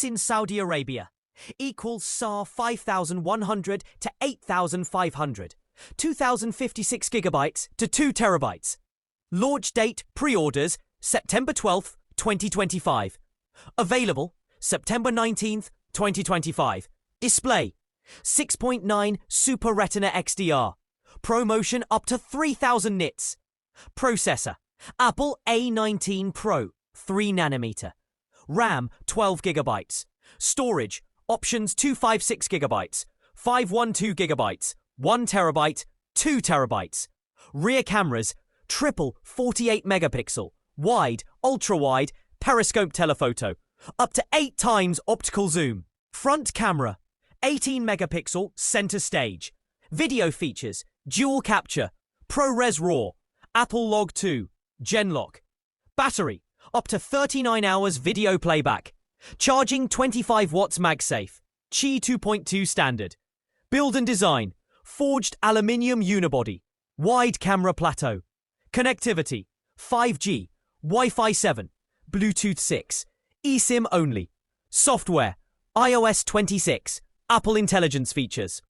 price in Saudi Arabia equals SAR 5100 to 8500, 2056 gigabytes to 2 terabytes. Launch date pre-orders September 12th, 2025. Available September 19th, 2025. Display 6.9 Super Retina XDR. ProMotion up to 3000 nits. Processor Apple A19 Pro 3nm. RAM 12 gigabytes. Storage options 256 gigabytes, 512 gigabytes, 1 terabyte, 2 terabytes. Rear cameras triple 48 megapixel, wide, ultra-wide, periscope telephoto, up to 8 times optical zoom. Front camera 18 megapixel center stage. Video features dual capture, ProRes RAW, Apple Log 2, Genlock. Battery up to 39 hours video playback. Charging 25 watts MagSafe. Qi 2.2 standard. Build and design forged aluminium unibody. Wide camera plateau. Connectivity 5G, Wi-Fi 7, Bluetooth 6, eSIM only. Software iOS 26, Apple Intelligence features.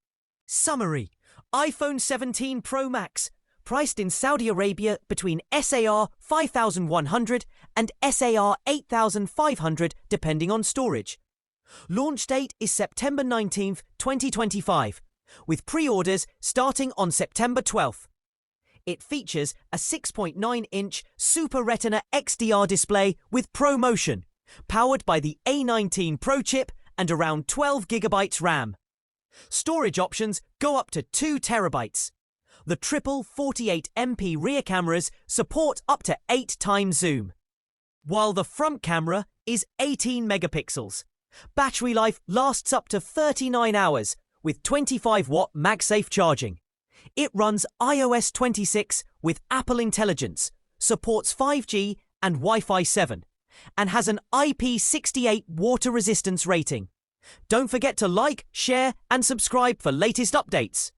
Summary: iPhone 17 Pro Max, priced in Saudi Arabia between SAR 5100 and SAR 8500 depending on storage. Launch date is September 19th, 2025, with pre-orders starting on September 12th. It features a 6.9-inch Super Retina XDR display with ProMotion, powered by the A19 Pro chip and around 12 gigabytes RAM. Storage options go up to 2 terabytes. The triple 48MP rear cameras support up to 8 times zoom, while the front camera is 18 megapixels. Battery life lasts up to 39 hours with 25-watt MagSafe charging. It runs iOS 26 with Apple Intelligence, supports 5G and Wi-Fi 7, and has an IP68 water resistance rating. Don't forget to like, share, and subscribe for latest updates.